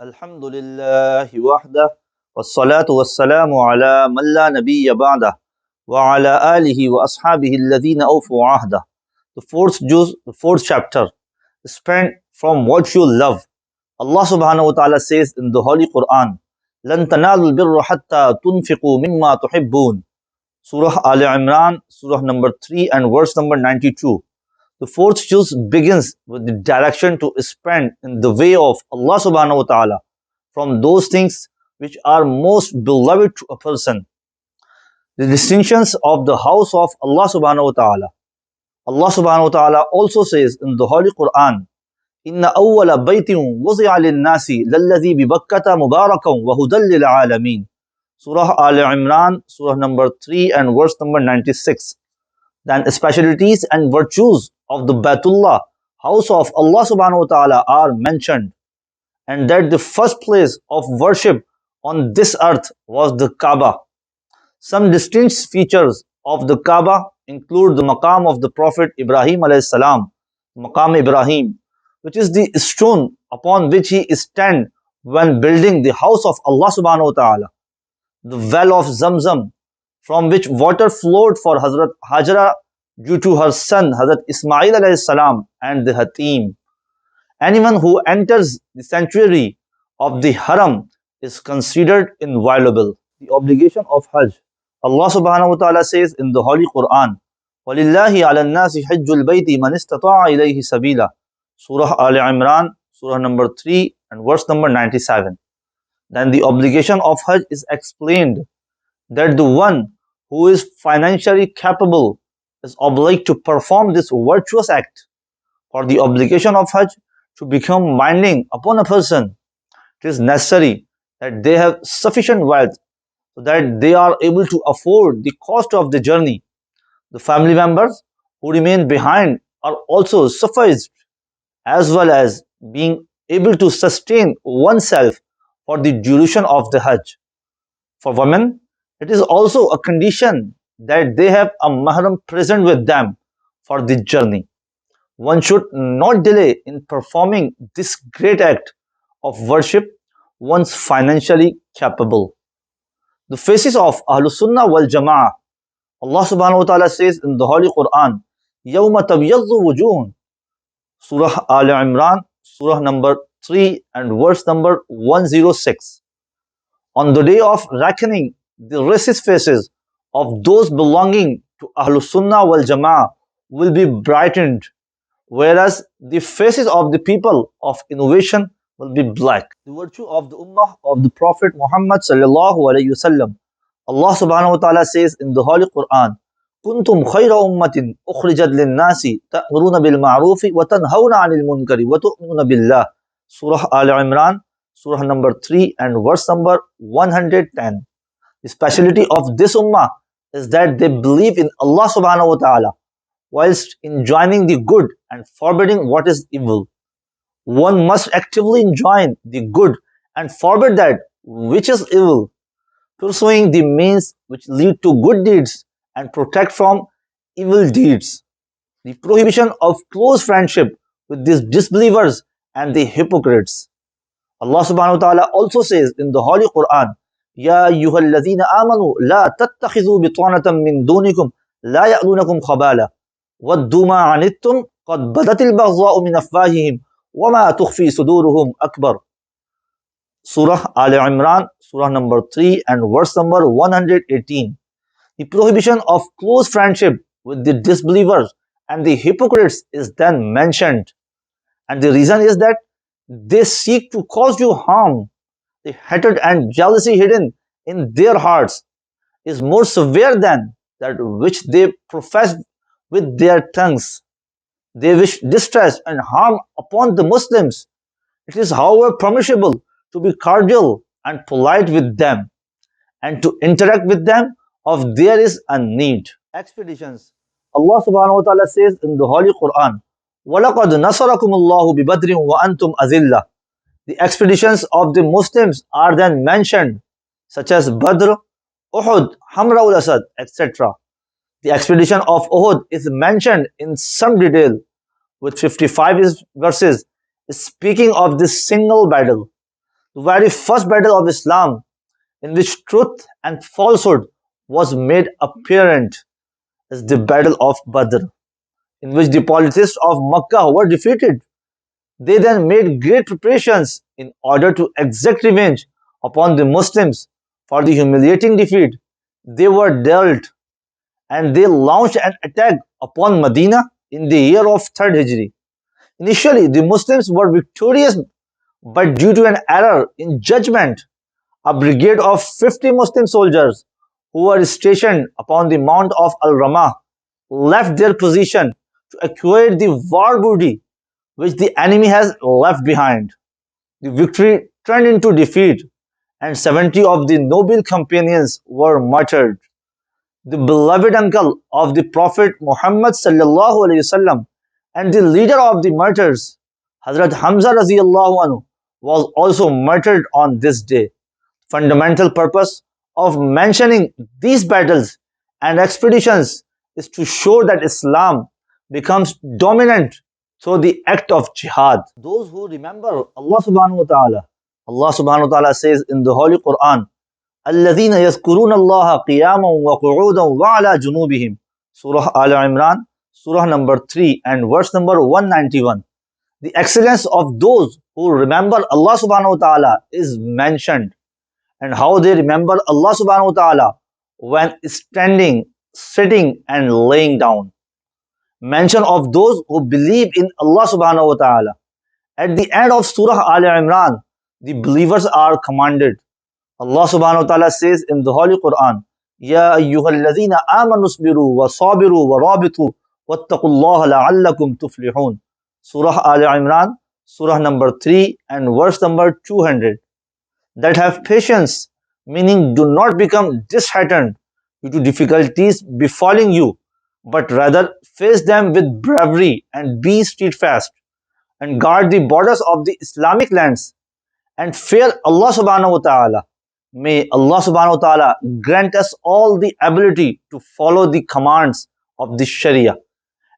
Alhamdulillahi wahda wassalatu wassalamu ala man la nabiyya ba'da wa ala alihi wa ashabihi alladhina awfu ahda. The fourth juz, the fourth chapter, spend from what you love. Allah subhanahu wa ta'ala says in the Holy Quran, لَن تَنَالُوا الْبِرَّ حَتَّى تُنْفِقُوا مِمَّا تُحِبُّونَ. Surah Al Imran, Surah number 3 and verse number 92. The fourth juz begins with the direction to spend in the way of Allah subhanahu wa ta'ala from those things which are most beloved to a person. The distinctions of the house of Allah subhanahu wa ta'ala. Allah subhanahu wa ta'ala also says in the Holy Quran, Inna awwala baytin wuzi'a lin-nasi lalladhi bi Bakkata mubarakan wa hudan lil alamin. Surah Al Imran, Surah number 3 and verse number 96. Then specialties and virtues of the Baitullah, house of Allah subhanahu wa ta'ala, are mentioned, and that the first place of worship on this earth was the Kaaba. Some distinct features of the Kaaba include the maqam of the Prophet Ibrahim alayhi salam, Maqam Ibrahim, which is the stone upon which he stand when building the house of Allah subhanahu wa ta'ala. The well of Zamzam, from which water flowed for Hazrat Hajra due to her son Hazrat Ismail alayhi salam, and the Hatim. Anyone who enters the sanctuary of the Haram is considered inviolable. The obligation of Hajj. Allah subhanahu wa ta'ala says in the Holy Quran, وَلِلَّهِ عَلَى النَّاسِ حِجُّ الْبَيْتِ مَنِ اسْتَطَاعَ إِلَيْهِ سَبِيلًا. Surah Al Imran, Surah number 3 and verse number 97. Then the obligation of Hajj is explained that the one who is financially capable is obliged to perform this virtuous act. For the obligation of Hajj to become binding upon a person, it is necessary that they have sufficient wealth so that they are able to afford the cost of the journey. The family members who remain behind are also sufficed, as well as being able to sustain oneself for the duration of the Hajj. For women, it is also a condition that they have a mahram present with them for the journey. One should not delay in performing this great act of worship once financially capable. The faces of Ahlus Sunnah wal Jama'ah. Allah subhanahu wa ta'ala says in the Holy Quran, يَوْمَ تَبْيَضُّ وُجُوهٌ. Surah Al Imran, Surah number 3 and verse number 106. On the day of reckoning, the racist faces of those belonging to Ahlus Sunnah wal Jama'ah will be brightened, whereas the faces of the people of innovation will be black. The virtue of the Ummah of the Prophet Muhammad sallallahu alayhi wasallam. Allah subhanahu wa ta'ala says in the Holy Quran, كنتم خير أمة أخرجت للناس تأمرون بالمعروف وتنهون عن المنكر وتؤمنون بالله. Surah Al Imran, Surah number 3 and verse number 110. The speciality of this ummah is that they believe in Allah subhanahu wa ta'ala whilst enjoining the good and forbidding what is evil. One must actively enjoin the good and forbid that which is evil, pursuing the means which lead to good deeds and protect from evil deeds. The prohibition of close friendship with these disbelievers and the hypocrites. Allah subhanahu wa ta'ala also says in the Holy Quran, Ya ayyuhalladhina amanu la tattakhidhu bitanatan min dunikum la ya'lunakum khabala waddu ma anittum qad badatil baghdha'u min afwahihim wa ma tukhfi suduruhum akbar. Surah Al Imran, Surah number 3 and verse number 118. The prohibition of close friendship with the disbelievers and the hypocrites is then mentioned, and the reason is that they seek to cause you harm. The hatred and jealousy hidden in their hearts is more severe than that which they profess with their tongues. They wish distress and harm upon the Muslims. It is, however, permissible to be cordial and polite with them and to interact with them if there is a need. Expeditions. Allah subhanahu wa ta'ala says in the Holy Quran, وَلَقَدْ نَصَرَكُمُ اللَّهُ بِبَدْرٍ وَأَنْتُمْ أَذِلَّةٌ. The expeditions of the Muslims are then mentioned, such as Badr, Uhud, Hamra ul Asad, etc. The expedition of Uhud is mentioned in some detail, with 55 verses speaking of this single battle. The very first battle of Islam in which truth and falsehood was made apparent is the Battle of Badr, in which the polytheists of Makkah were defeated. They then made great preparations in order to exact revenge upon the Muslims for the humiliating defeat they were dealt, and they launched an attack upon Medina in the year of 3rd Hijri. Initially, the Muslims were victorious, but due to an error in judgment, a brigade of 50 Muslim soldiers who were stationed upon the Mount of Al Ramah left their position to acquire the war booty which the enemy has left behind. The victory turned into defeat, and 70 of the noble companions were martyred. The beloved uncle of the Prophet Muhammad sallallahu alaihi wasallam and the leader of the martyrs, Hazrat Hamza radiyallahu anhu, was also martyred on this day. Fundamental purpose of mentioning these battles and expeditions is to show that Islam becomes dominant through the act of jihad. Those who remember Allah subhanahu wa ta'ala says in the Holy Quran, الذين يذكرون الله قياما وقعودا وعلى جنوبهم. Surah Al Imran, Surah number 3 and verse number 191. The excellence of those who remember Allah subhanahu wa ta'ala is mentioned, and how they remember Allah subhanahu wa ta'ala when standing, sitting and laying down. Mention of those who believe in Allah subhanahu wa ta'ala. At the end of Surah Al Imran, the believers are commanded. Allah subhanahu wa ta'ala says in the Holy Quran, Ya ayyuhalladhina amanu sabiru wa sabiru wa rabitu wattaqullaha la'allakum tuflihun. Surah Al Imran, Surah number 3 and verse number 200. That have patience, meaning do not become disheartened due to difficulties befalling you, but rather face them with bravery and be steadfast, and guard the borders of the Islamic lands, and fear Allah subhanahu wa ta'ala. May Allah subhanahu wa ta'ala grant us all the ability to follow the commands of the Sharia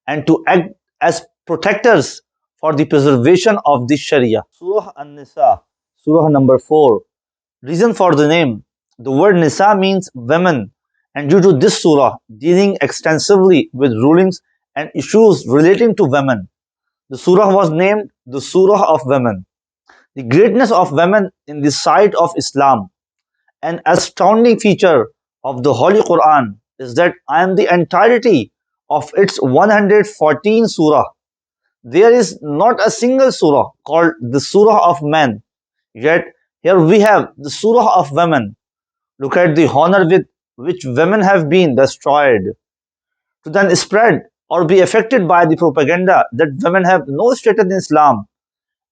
and to act as protectors for the preservation of the Sharia. Surah An-Nisa, Surah number 4. Reason for the name. The word Nisa means women, and due to this surah dealing extensively with rulings and issues relating to women, the surah was named the Surah of Women. The greatness of women in the sight of Islam. An astounding feature of the Holy Quran is that I am the entirety of its 114 surah. There is not a single surah called the Surah of Men, yet here we have the Surah of Women. Look at the honor with which women have been destroyed. To then spread or be affected by the propaganda that women have no status in Islam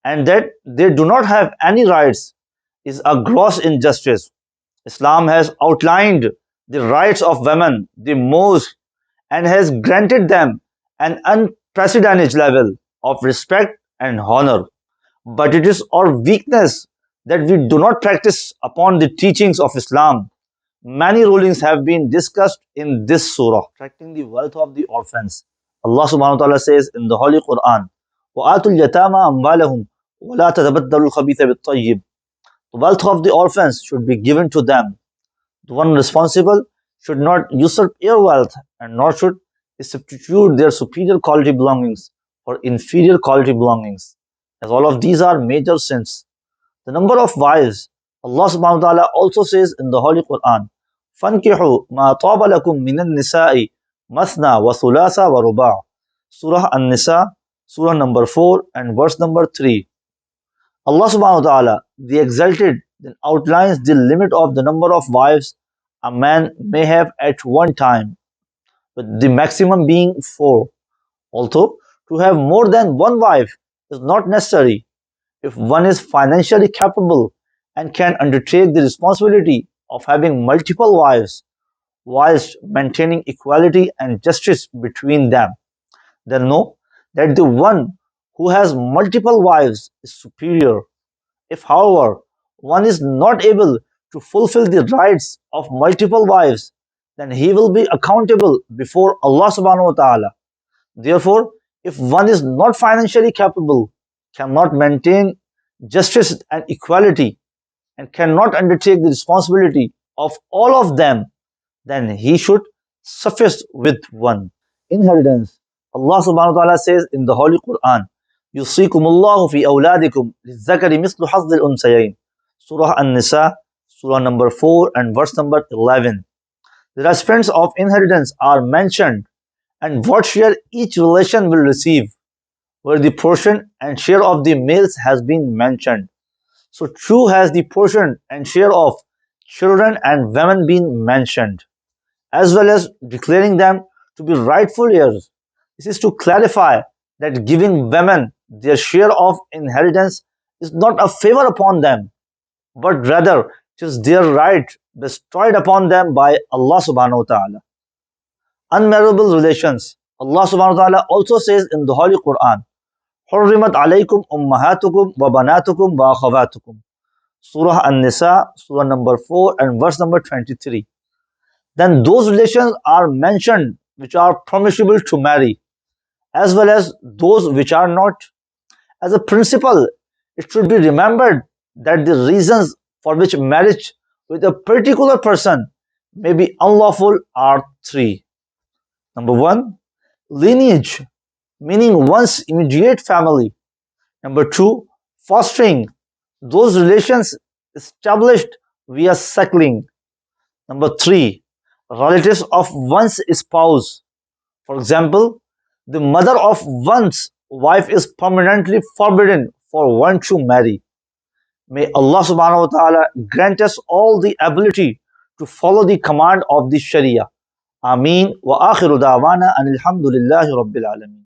and that they do not have any rights is a gross injustice. Islam has outlined the rights of women the most and has granted them an unprecedented level of respect and honor. But it is our weakness that we do not practice upon the teachings of Islam. Many rulings have been discussed in this surah, protecting the wealth of the orphans. Allah subhanahu wa ta'ala says in the Holy Quran, وَآتُوا الْيَتَامَى أَمْوَالَهُمْ وَلَا تَتَبَدَّلُوا الْخَبِيثَ بِالطَّيِّبِ. The wealth of the orphans should be given to them. The one responsible should not usurp your wealth, and nor should he substitute their superior quality belongings for inferior quality belongings, as all of these are major sins. The number of wives, Allah subhanahu wa ta'ala also says in the Holy Quran, فَانْكِحُوا مَا طَابَ لَكُم مِّنَ النِّسَاءِ مَثْنَى وَثُلَاثَ وَرُبَاعَ. Surah An-Nisa, Surah number 4 and verse number 3. Allah subhanahu wa ta'ala, the Exalted, then outlines the limit of the number of wives a man may have at one time, with the maximum being 4. Although, to have more than one wife is not necessary if one is financially capable and can undertake the responsibility of having multiple wives whilst maintaining equality and justice between them. Then know that the one who has multiple wives is superior. If, however, one is not able to fulfill the rights of multiple wives, then he will be accountable before Allah subhanahu wa ta'ala. Therefore, if one is not financially capable, cannot maintain justice and equality, and cannot undertake the responsibility of all of them, then he should suffice with one. Inheritance. Allah subhanahu wa ta'ala says in the Holy Quran, Yusikumullahu fi awladikum lizzakari mislu hazzil unsayayn. Surah An-Nisa, Surah number 4 and verse number 11. The recipients of inheritance are mentioned and what share each relation will receive, where the portion and share of the males has been mentioned. So true has the portion and share of children and women been mentioned, as well as declaring them to be rightful heirs. This is to clarify that giving women their share of inheritance is not a favor upon them, but rather it is their right bestowed upon them by Allah subhanahu wa ta'ala. Unmarriable relations. Allah subhanahu wa ta'ala also says in the Holy Quran, حُرِّمَتْ عَلَيْكُمْ أُمَّهَاتُكُمْ وَبَنَاتُكُمْ وَأَخَوَاتُكُمْ. Surah An-Nisa, Surah number 4 and verse number 23. Then those relations are mentioned which are permissible to marry, as well as those which are not. As a principle, it should be remembered that the reasons for which marriage with a particular person may be unlawful are three. Number one, lineage, meaning one's immediate family. Number two, fostering, those relations established via suckling. Number three, relatives of one's spouse. For example, the mother of one's wife is permanently forbidden for one to marry. May Allah subhanahu wa ta'ala grant us all the ability to follow the command of the Sharia. Ameen wa akhiru da'wana anil hamdulillahi rabbil alameen.